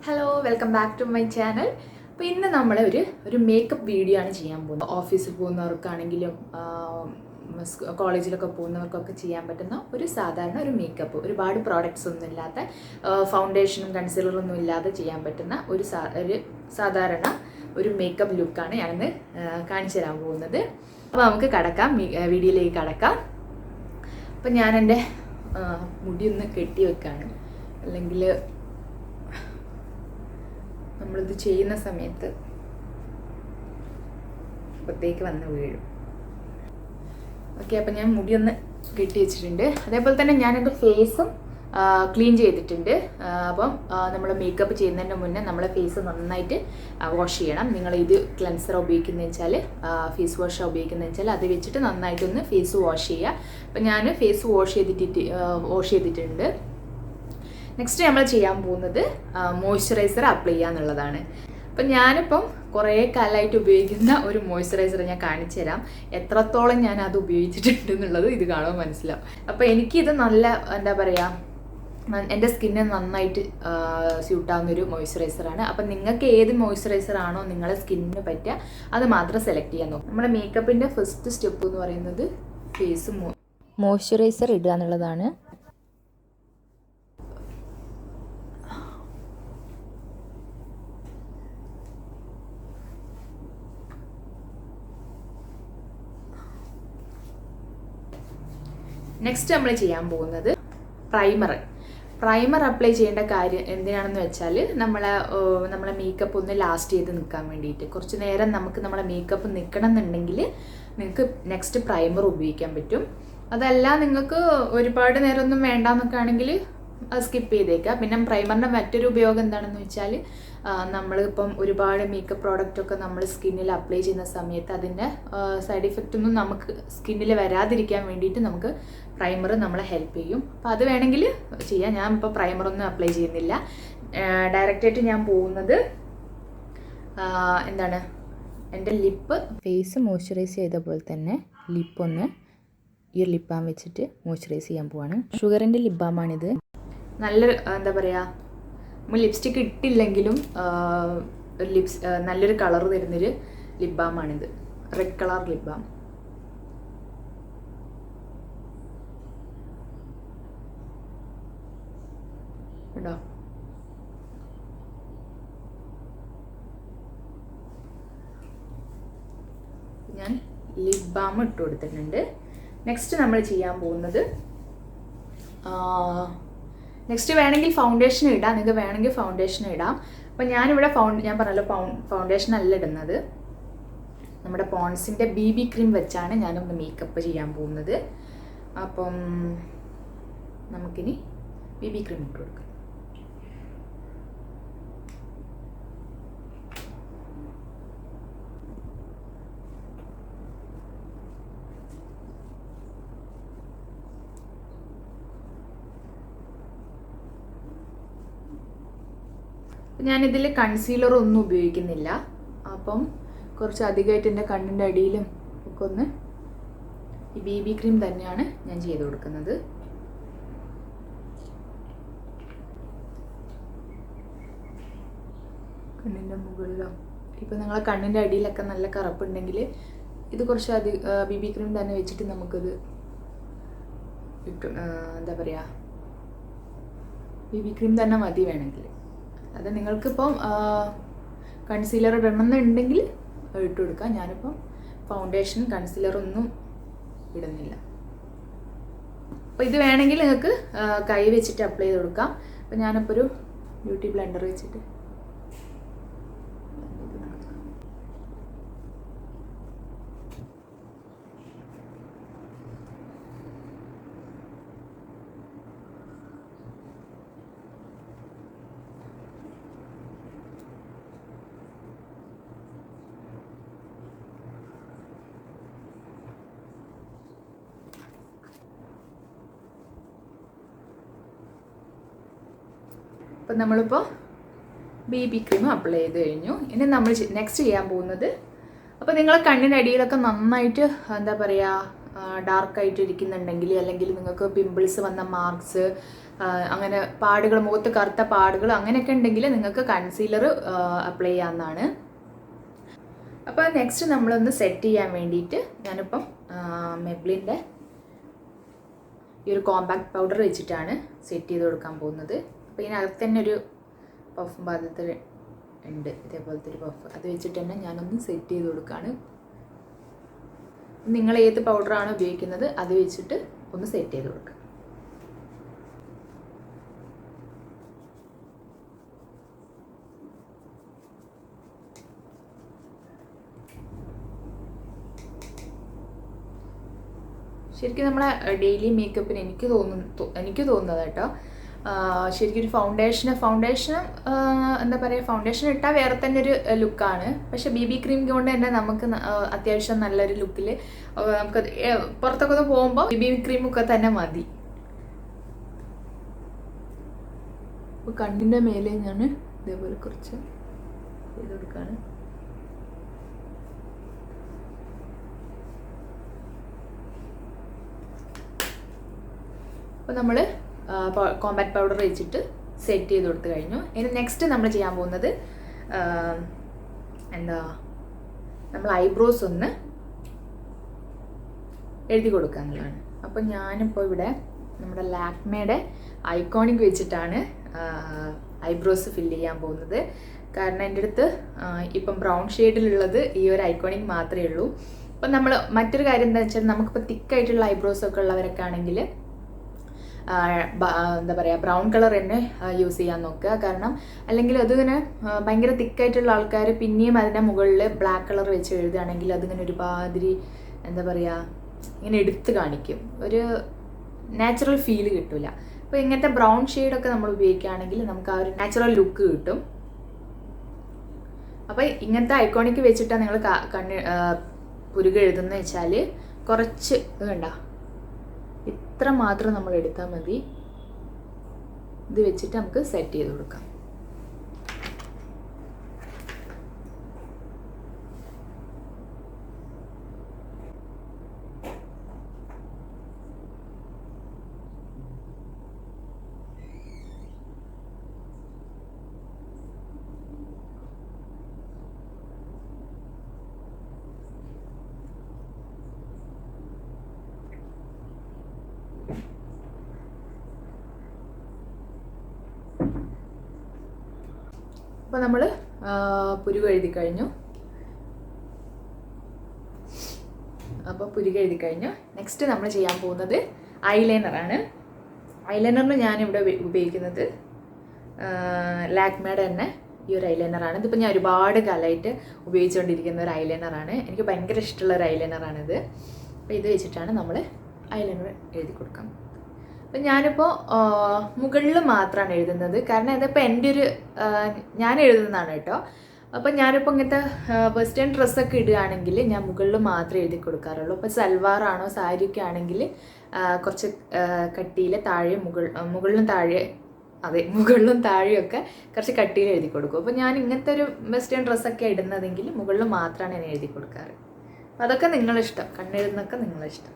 Hello welcome back to my channel. അപ്പോൾ ഇന്ന് നമ്മൾ ഒരു മേക്കപ്പ് വീഡിയോ ആണ് ചെയ്യാൻ പോകുന്നത്. ഓഫീസിൽ പോകുന്നവർക്കാണെങ്കിലും കോളേജിലൊക്കെ പോകുന്നവർക്കൊക്കെ ചെയ്യാൻ പറ്റുന്ന ഒരു സാധാരണ ഒരു മേക്കപ്പ്, ഒരുപാട് പ്രോഡക്റ്റ്സ് ഒന്നും ഇല്ലാത്ത, ഫൗണ്ടേഷനും കൺസീലറൊന്നും ഇല്ലാതെ ചെയ്യാൻ പറ്റുന്ന ഒരു സാധാരണ ഒരു മേക്കപ്പ് ലുക്കാണ് ഞാനിന്ന് കാണിച്ചു തരാൻ പോകുന്നത്. അപ്പോൾ നമുക്ക് വീഡിയോയിലേക്ക് കടക്കാം. അപ്പം ഞാൻ എൻ്റെ മുടി ഒന്ന് കെട്ടി വെക്കാണ്, അല്ലെങ്കിൽ നമ്മളിത് ചെയ്യുന്ന സമയത്ത് പുറത്തേക്ക് വന്ന് വീഴും. ഓക്കെ, അപ്പം ഞാൻ മുടിയൊന്ന് കെട്ടി വെച്ചിട്ടുണ്ട്. അതേപോലെ തന്നെ ഞാൻ എൻ്റെ ഫേസും ക്ലീൻ ചെയ്തിട്ടുണ്ട്. അപ്പം നമ്മൾ മേക്കപ്പ് ചെയ്യുന്നതിന് മുന്നേ നമ്മളെ ഫേസ് നന്നായിട്ട് വാഷ് ചെയ്യണം. നിങ്ങൾ ഇത് ക്ലെൻസർ ഉപയോഗിക്കുന്നതെന്ന് വെച്ചാൽ, ഫേസ് വാഷാണ് ഉപയോഗിക്കുന്നതെന്ന് വെച്ചാൽ അത് വെച്ചിട്ട് നന്നായിട്ടൊന്ന് ഫേസ് വാഷ് ചെയ്യുക. അപ്പം ഞാൻ ഫേസ് വാഷ് ചെയ്തിട്ടുണ്ട്. നെക്സ്റ്റ് നമ്മൾ ചെയ്യാൻ പോകുന്നത് മോയ്സ്ചറൈസർ അപ്ലൈ ചെയ്യുക എന്നുള്ളതാണ്. അപ്പം ഞാനിപ്പം കുറേ കാലമായിട്ട് ഉപയോഗിക്കുന്ന ഒരു മോയ്സ്ചറൈസർ ഞാൻ കാണിച്ചു തരാം. എത്രത്തോളം ഞാൻ അത് ഉപയോഗിച്ചിട്ടുണ്ട് എന്നുള്ളത് ഇത് കാണുമ്പോൾ മനസ്സിലാവും. അപ്പോൾ എനിക്കിത് നല്ല, എന്താ പറയുക, എൻ്റെ സ്കിന്നിന് നന്നായിട്ട് സ്യൂട്ടാവുന്നൊരു മോയ്സ്ചറൈസറാണ്. അപ്പം നിങ്ങൾക്ക് ഏത് മോയ്സ്ചറൈസർ ആണോ നിങ്ങളുടെ സ്കിന്നിന് പറ്റുക അത് മാത്രം സെലക്ട് ചെയ്യാൻ നോക്കും. നമ്മുടെ മേക്കപ്പിൻ്റെ ഫസ്റ്റ് സ്റ്റെപ്പ് എന്ന് പറയുന്നത് ഫേസ് മോയ്സ്ചറൈസർ ഇടുക എന്നുള്ളതാണ്. നെക്സ്റ്റ് നമ്മൾ ചെയ്യാൻ പോകുന്നത് പ്രൈമർ അപ്ലൈ ചെയ്യേണ്ട കാര്യം എന്തിനാണെന്ന് വെച്ചാൽ, നമ്മളെ മേക്കപ്പ് ഒന്ന് ലാസ്റ്റ് ചെയ്ത് നിൽക്കാൻ വേണ്ടിയിട്ട്. കുറച്ച് നേരം നമുക്ക് നമ്മളെ മേക്കപ്പ് നിൽക്കണം എന്നുണ്ടെങ്കിൽ നിങ്ങൾക്ക് നെക്സ്റ്റ് പ്രൈമർ ഉപയോഗിക്കാൻ പറ്റും. അതല്ല നിങ്ങൾക്ക് ഒരുപാട് നേരമൊന്നും വേണ്ടാന്നൊക്കെ ആണെങ്കിൽ അത് സ്കിപ്പ് ചെയ്തേക്കുക. പിന്നെ പ്രൈമറിൻ്റെ മറ്റൊരു ഉപയോഗം എന്താണെന്ന് വെച്ചാൽ, നമ്മളിപ്പം ഒരുപാട് മേക്കപ്പ് പ്രോഡക്റ്റൊക്കെ നമ്മൾ സ്കിന്നിൽ അപ്ലൈ ചെയ്യുന്ന സമയത്ത് അതിൻ്റെ സൈഡ് ഇഫക്റ്റ് ഒന്നും നമുക്ക് സ്കിന്നിൽ വരാതിരിക്കാൻ വേണ്ടിയിട്ട് നമുക്ക് പ്രൈമർ നമ്മളെ ഹെൽപ്പ് ചെയ്യും. അപ്പോൾ അത് വേണമെങ്കിൽ ചെയ്യാം. ഞാൻ ഇപ്പോൾ പ്രൈമറൊന്നും അപ്ലൈ ചെയ്യുന്നില്ല. ഡയറക്റ്റായിട്ട് ഞാൻ പോകുന്നത് എന്താണ്, എൻ്റെ ഫേസ് മോയ്സ്ചറൈസ് ചെയ്ത പോലെ തന്നെ ലിപ്പൊന്ന് ഈ ഒരു ലിപ്പ് ബാം വെച്ചിട്ട് മോയ്സ്ചറൈസ് ചെയ്യാൻ പോവാണ്. ഷുഗറിൻ്റെ ലിപ്പ് ബാമാണിത്. നല്ലൊരു, എന്താ പറയുക, നമ്മൾ ലിപ്സ്റ്റിക്ക് ഇട്ടില്ലെങ്കിലും നല്ലൊരു കളർ തരുന്നൊരു ലിപ്പ് ബാമാണിത്. Red colour lip balm. കേട്ടോ, ഞാൻ ലിപ്പ് ബാം ഇട്ട് കൊടുത്തിട്ടുണ്ട്. നെക്സ്റ്റ് നമ്മൾ ചെയ്യാൻ പോകുന്നത്, നെക്സ്റ്റ് വേണമെങ്കിൽ ഫൗണ്ടേഷൻ ഇടാം. നിങ്ങൾക്ക് വേണമെങ്കിൽ ഫൗണ്ടേഷൻ ഇടാം. അപ്പം ഞാനിവിടെ ഞാൻ പറഞ്ഞല്ലോ ഫൗണ്ടേഷൻ അല്ല ഇടുന്നത്. നമ്മുടെ പോൺസിൻ്റെ BB ക്രീം വെച്ചാണ് ഞാനൊന്ന് മേക്കപ്പ് ചെയ്യാൻ പോകുന്നത്. അപ്പം നമുക്കിനി BB ക്രീം ഇട്ട് കൊടുക്കാം. ഞാനിതിൽ കൺസീലർ ഒന്നും ഉപയോഗിക്കുന്നില്ല. അപ്പം കുറച്ച് അധികമായിട്ട് എൻ്റെ കണ്ണിൻ്റെ അടിയിലും ഒക്കെ ഒന്ന് ഈ BB ക്രീം തന്നെയാണ് ഞാൻ ചെയ്ത് കൊടുക്കുന്നത്. കണ്ണിൻ്റെ മുകളിലോ ഇപ്പം നിങ്ങളെ കണ്ണിൻ്റെ അടിയിലൊക്കെ നല്ല കറുപ്പുണ്ടെങ്കിൽ ഇത് കുറച്ച് BB ക്രീം തന്നെ വെച്ചിട്ട് നമുക്കിത് എന്താ പറയുക, BB ക്രീം തന്നെ മതി വേണമെങ്കിൽ. അത് നിങ്ങൾക്കിപ്പം കൺസീലർ ഇടണമെന്നുണ്ടെങ്കിൽ ഇട്ട് കൊടുക്കാം. ഞാനിപ്പം ഫൗണ്ടേഷൻ കൺസീലറൊന്നും ഇടുന്നില്ല. അപ്പോൾ ഇത് വേണമെങ്കിൽ നിങ്ങൾക്ക് കൈ വെച്ചിട്ട് അപ്ലൈ ചെയ്ത് കൊടുക്കാം. അപ്പോൾ ഞാനിപ്പോൾ ഒരു ബ്യൂട്ടി ബ്ലെൻഡർ വെച്ചിട്ട് അപ്പം നമ്മളിപ്പോൾ BB ക്രീം അപ്ലൈ ചെയ്ത് കഴിഞ്ഞു. ഇനി നമ്മൾ നെക്സ്റ്റ് ചെയ്യാൻ പോകുന്നത്, അപ്പോൾ നിങ്ങളെ കണ്ണിൻ്റെ അടിയിലൊക്കെ നന്നായിട്ട്, എന്താ പറയുക, ഡാർക്കായിട്ട് ഇരിക്കുന്നുണ്ടെങ്കിൽ, അല്ലെങ്കിൽ നിങ്ങൾക്ക് പിമ്പിൾസ് വന്ന മാർക്സ്, അങ്ങനെ പാടുകൾ, മുഖത്ത് കറുത്ത പാടുകൾ അങ്ങനെയൊക്കെ ഉണ്ടെങ്കിൽ നിങ്ങൾക്ക് കൺസീലർ അപ്ലൈ ചെയ്യാവുന്നതാണ്. അപ്പോൾ നെക്സ്റ്റ് നമ്മളൊന്ന് സെറ്റ് ചെയ്യാൻ വേണ്ടിയിട്ട് ഞാനിപ്പം മെബ്ലിൻ്റെ ഈ ഒരു കോമ്പാക്ട് പൗഡർ വെച്ചിട്ടാണ് സെറ്റ് ചെയ്ത് കൊടുക്കാൻ പോകുന്നത്. അപ്പോൾ ഇതിനകത്ത് തന്നെ ഒരു പഫ് ബാധത്തിൽ ഉണ്ട്, ഇതേപോലത്തെ ഒരു പഫ്. അത് വെച്ചിട്ട് തന്നെ ഞാനൊന്ന് സെറ്റ് ചെയ്ത് കൊടുക്കുകയാണ്. നിങ്ങൾ ഏത് പൗഡറാണ് ഉപയോഗിക്കുന്നത് അത് വെച്ചിട്ട് ഒന്ന് സെറ്റ് ചെയ്ത് കൊടുക്കുക. ശരിക്കും നമ്മളെ ഡെയിലി മേക്കപ്പിന് എനിക്ക് തോന്നുന്നത് കേട്ടോ, ശരിക്കും ഒരു ഫൗണ്ടേഷൻ എന്താ പറയുക, ഫൗണ്ടേഷൻ ഇട്ടാൽ വേറെ തന്നെ ഒരു ലുക്കാണ്. പക്ഷെ BB ക്രീം കൊണ്ട് തന്നെ നമുക്ക് അത്യാവശ്യം നല്ലൊരു ലുക്കിൽ നമുക്ക് പുറത്തൊക്കെ ഒന്ന് പോകുമ്പോൾ BB ക്രീമൊക്കെ തന്നെ മതി. അപ്പോൾ കണ്ണിൻ്റെ മേലെ ഞാൻ ഇതേപോലെ കുറച്ച് ചെയ്ത് കൊടുക്കുകയാണ്. അപ്പോൾ നമ്മൾ കോമ്പാക്ട് പൗഡർ വെച്ചിട്ട് സെറ്റ് ചെയ്ത് കൊടുത്തു കഴിഞ്ഞു. ഇനി നെക്സ്റ്റ് നമ്മൾ ചെയ്യാൻ പോകുന്നത് നമ്മൾ ഐബ്രോസ് ഒന്ന് എഴുതി കൊടുക്കുക എന്നുള്ളതാണ്. അപ്പോൾ ഞാനിപ്പോൾ ഇവിടെ നമ്മുടെ ലാക്മേയുടെ ഐക്കോണിക് വെച്ചിട്ടാണ് ഐബ്രോസ് ഫില്ല് ചെയ്യാൻ പോകുന്നത്. കാരണം എൻ്റെ അടുത്ത് ഇപ്പം ബ്രൗൺ ഷെയ്ഡിലുള്ളത് ഈ ഒരു ഐക്കോണിക് മാത്രമേ ഉള്ളൂ. അപ്പം നമ്മൾ മറ്റൊരു കാര്യം എന്താ വെച്ചാൽ, നമുക്കിപ്പോൾ തിക്കായിട്ടുള്ള ഐബ്രോസ് ഒക്കെ ഉള്ളവരൊക്കെ ആണെങ്കിൽ എന്താ പറയുക, ബ്രൗൺ കളർ തന്നെ യൂസ് ചെയ്യാൻ നോക്കുക. കാരണം അല്ലെങ്കിൽ അതിങ്ങനെ ഭയങ്കര തിക്കായിട്ടുള്ള ആൾക്കാർ പിന്നെയും അതിൻ്റെ മുകളിൽ ബ്ലാക്ക് കളർ വെച്ച് എഴുതുകയാണെങ്കിൽ അതിങ്ങനെ ഒരുമാതിരി എന്താ പറയുക, ഇങ്ങനെ എടുത്ത് കാണിക്കും, ഒരു നാച്ചുറൽ ഫീല് കിട്ടില്ല. അപ്പോൾ ഇങ്ങനത്തെ ബ്രൗൺ ഷെയ്ഡൊക്കെ നമ്മൾ ഉപയോഗിക്കുകയാണെങ്കിൽ നമുക്ക് ആ ഒരു നാച്ചുറൽ ലുക്ക് കിട്ടും. അപ്പോൾ ഇങ്ങനത്തെ ഐക്കോണിക്ക് വെച്ചിട്ടാണ് നിങ്ങൾ പുരുക എഴുതുന്നത് വെച്ചാൽ കുറച്ച് ഇത് കണ്ട, ഇത്ര മാത്രം നമ്മൾ എടുത്താൽ മതി. ഇത് വെച്ചിട്ട് നമുക്ക് സെറ്റ് ചെയ്ത് കൊടുക്കാം. അപ്പോൾ നമ്മൾ പുരുക എഴുതി കഴിഞ്ഞു. നെക്സ്റ്റ് നമ്മൾ ചെയ്യാൻ പോകുന്നത് ഐലൈനറാണ്. ഐലൈനറിന് ഞാനിവിടെ ഉപയോഗിക്കുന്നത് ലാക്മേയുടെ തന്നെ ഈ ഒരു ഐലൈനറാണ്. ഇതിപ്പോൾ ഞാൻ ഒരുപാട് കാലമായിട്ട് ഉപയോഗിച്ചുകൊണ്ടിരിക്കുന്ന ഒരു ഐലൈനറാണ്. എനിക്ക് ഭയങ്കര ഇഷ്ടമുള്ള ഒരു ഐലൈനറാണിത്. അപ്പോൾ ഇത് വെച്ചിട്ടാണ് നമ്മൾ ഐലൈനർ എഴുതി കൊടുക്കാം. അപ്പം ഞാനിപ്പോൾ മുകളിൽ മാത്രമാണ് എഴുതുന്നത്. കാരണം ഇതിപ്പോൾ എൻ്റെ ഒരു ഞാൻ എഴുതുന്നതാണ് കേട്ടോ. അപ്പം ഞാനിപ്പോൾ ഇങ്ങനത്തെ വെസ്റ്റേൺ ഡ്രസ്സൊക്കെ ഇടുകയാണെങ്കിൽ ഞാൻ മുകളിൽ മാത്രമേ എഴുതി കൊടുക്കാറുള്ളൂ. അപ്പോൾ സൽവാറാണോ സാരിയൊക്കെ ആണെങ്കിൽ കുറച്ച് കട്ടിയിൽ താഴെ മുകളിലും താഴെയൊക്കെ കുറച്ച് കട്ടിയിൽ എഴുതി കൊടുക്കും. അപ്പോൾ ഞാൻ ഇങ്ങനത്തെ ഒരു വെസ്റ്റേൺ ഡ്രസ്സൊക്കെ ഇടുന്നതെങ്കിൽ മുകളിൽ മാത്രമാണ് ഞാൻ എഴുതി കൊടുക്കാറ്. അപ്പോൾ അതൊക്കെ നിങ്ങളിഷ്ടം, കണ്ണെഴുതുന്നൊക്കെ നിങ്ങളിഷ്ടം.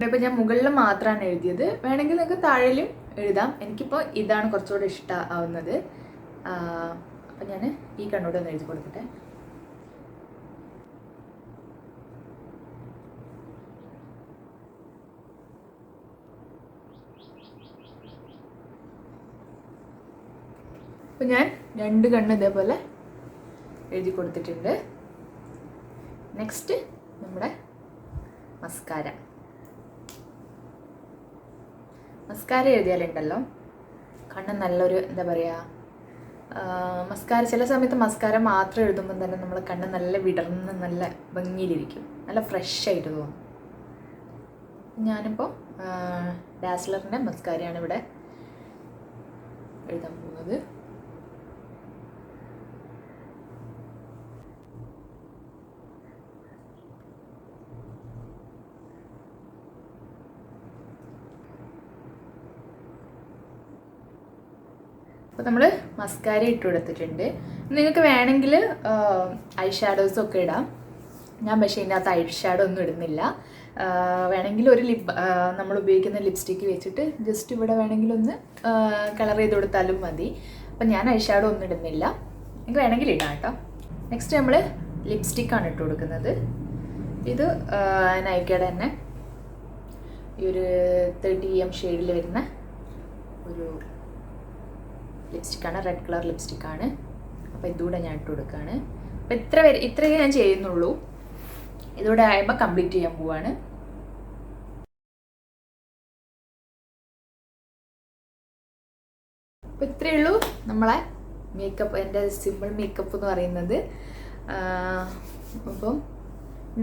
ഇപ്പോൾ ഞാൻ മുകളിൽ മാത്രമാണ് എഴുതിയത്. വേണമെങ്കിൽ നിങ്ങൾക്ക് താഴെയും എഴുതാം. എനിക്കിപ്പോൾ ഇതാണ് കുറച്ചുകൂടെ ഇഷ്ടമാവുന്നത്. അപ്പം ഞാൻ ഈ കണ്ണോട് ഒന്ന് എഴുതി കൊടുക്കട്ടെ. അപ്പം ഞാൻ 2 കണ്ണ് ഇതേപോലെ എഴുതി കൊടുത്തിട്ടുണ്ട്. നെക്സ്റ്റ് നമ്മുടെ മസ്കാര എഴുതിയാലുണ്ടല്ലോ കണ്ണ് നല്ലൊരു എന്താ പറയുക, ചില സമയത്ത് മസ്കാര മാത്രം എഴുതുമ്പോൾ തന്നെ നമ്മൾ കണ്ണ് നല്ല വിടർന്ന് നല്ല ഭംഗിയിലിരിക്കും, നല്ല ഫ്രഷ് ആയിട്ട് തോന്നും. ഞാനിപ്പോൾ ഡാസ്ലറിൻ്റെ മസ്കാരയാണ് ഇവിടെ എഴുതാൻ പോകുന്നത്. അപ്പോൾ അപ്പോൾ നമ്മൾ മസ്കാര ഇട്ട് കൊടുത്തിട്ടുണ്ട്. നിങ്ങൾക്ക് വേണമെങ്കിൽ ഐ ഷാഡോസൊക്കെ ഇടാം. ഞാൻ പക്ഷേ ഇതിനകത്ത് ഐ ഷാഡോ ഒന്നും ഇടുന്നില്ല. വേണമെങ്കിൽ ഒരു നമ്മൾ ഉപയോഗിക്കുന്ന ലിപ്സ്റ്റിക്ക് വെച്ചിട്ട് ജസ്റ്റ് ഇവിടെ വേണമെങ്കിൽ ഒന്ന് കളർ ചെയ്ത് കൊടുത്താലും മതി. അപ്പം ഞാൻ ഐ ഷാഡോ ഒന്നും ഇടുന്നില്ല. നിങ്ങൾക്ക് വേണമെങ്കിൽ ഇടാം കേട്ടോ. നെക്സ്റ്റ് നമ്മൾ ലിപ്സ്റ്റിക്കാണ് ഇട്ട് കൊടുക്കുന്നത്. ഇത് നൈക്കയുടെ തന്നെ ഈ ഒരു 30 ഷെയ്ഡിൽ വരുന്ന ഒരു ലിപ്സ്റ്റിക്കാണ്, റെഡ് കളർ ലിപ്സ്റ്റിക്കാണ്. അപ്പോൾ ഇതുകൂടെ ഞാൻ ഇട്ട് കൊടുക്കുകയാണ്. അപ്പോൾ ഇത്രയേ ഞാൻ ചെയ്യുന്നുള്ളൂ. ഇതോടെ ആയപ്പോൾ കംപ്ലീറ്റ് ചെയ്യാൻ പോവാണ്. അപ്പോൾ ഇത്രയേ ഉള്ളൂ നമ്മളെ മേക്കപ്പ്, എൻ്റെ സിമ്പിൾ മേക്കപ്പ് എന്ന് പറയുന്നത്. അപ്പം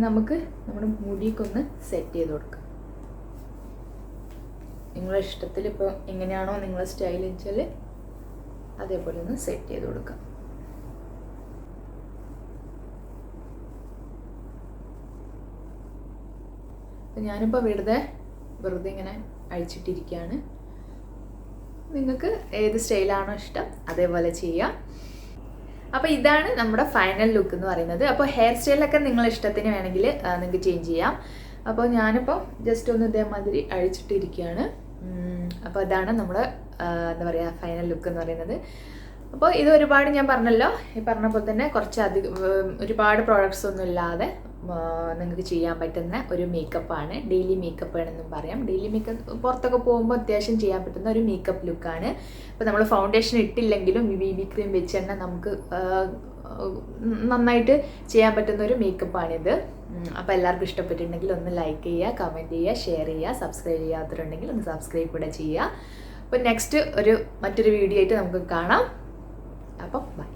നമുക്ക് നമ്മുടെ മുടിയൊക്കെ ഒന്ന് സെറ്റ് ചെയ്ത് കൊടുക്കാം. നിങ്ങളുടെ ഇഷ്ടത്തിൽ ഇപ്പോൾ എങ്ങനെയാണോ നിങ്ങളുടെ സ്റ്റൈൽ വെച്ചാൽ അതേപോലെ ഒന്ന് സെറ്റ് ചെയ്ത് കൊടുക്കാം. അപ്പം ഞാനിപ്പോൾ വെറുതെ ഇങ്ങനെ അഴിച്ചിട്ടിരിക്കുകയാണ്. നിങ്ങൾക്ക് ഏത് സ്റ്റൈലാണോ ഇഷ്ടം അതേപോലെ ചെയ്യാം. അപ്പോൾ ഇതാണ് നമ്മുടെ ഫൈനൽ ലുക്ക് എന്ന് പറയുന്നത്. അപ്പോൾ ഹെയർ സ്റ്റൈലൊക്കെ നിങ്ങളുടെ ഇഷ്ടത്തിന് വേണമെങ്കിൽ നിങ്ങൾക്ക് ചേഞ്ച് ചെയ്യാം. അപ്പോൾ ഞാനിപ്പോൾ ജസ്റ്റ് ഒന്ന് ഇതേമാതിരി അഴിച്ചിട്ടിരിക്കുകയാണ്. അപ്പോൾ ഇതാണ് നമ്മുടെ എന്താ പറയുക ഫൈനൽ ലുക്ക് എന്ന് പറയുന്നത്. അപ്പോൾ ഇത് ഒരുപാട് ഞാൻ പറഞ്ഞല്ലോ, ഈ പറഞ്ഞ പോലെ തന്നെ ഒരുപാട് പ്രോഡക്ട്സ് ഒന്നും ഇല്ലാതെ നിങ്ങൾക്ക് ചെയ്യാൻ പറ്റുന്ന ഒരു മേക്കപ്പാണ്. ഡെയിലി മേക്കപ്പ് ആണെന്നും പറയാം. ഡെയിലി മേക്കപ്പ് പുറത്തൊക്കെ പോകുമ്പോൾ അത്യാവശ്യം ചെയ്യാൻ പറ്റുന്ന ഒരു മേക്കപ്പ് ലുക്കാണ്. ഇപ്പോൾ നമ്മൾ ഫൗണ്ടേഷൻ ഇട്ടില്ലെങ്കിലും BB ക്രീം വെച്ച് തന്നെ നമുക്ക് നന്നായിട്ട് ചെയ്യാൻ പറ്റുന്ന ഒരു മേക്കപ്പാണിത്. അപ്പോൾ എല്ലാവർക്കും ഇഷ്ടപ്പെട്ടിട്ടുണ്ടെങ്കിൽ ഒന്ന് ലൈക്ക് ചെയ്യുക, കമൻറ്റ് ചെയ്യുക, ഷെയർ ചെയ്യുക, സബ്സ്ക്രൈബ് ചെയ്യാത്തവരുണ്ടെങ്കിൽ ഒന്ന് സബ്സ്ക്രൈബ് കൂടെ ചെയ്യുക. അപ്പോൾ നെക്സ്റ്റ് മറ്റൊരു വീഡിയോ ആയിട്ട് നമുക്ക് കാണാം. അപ്പം ബൈ.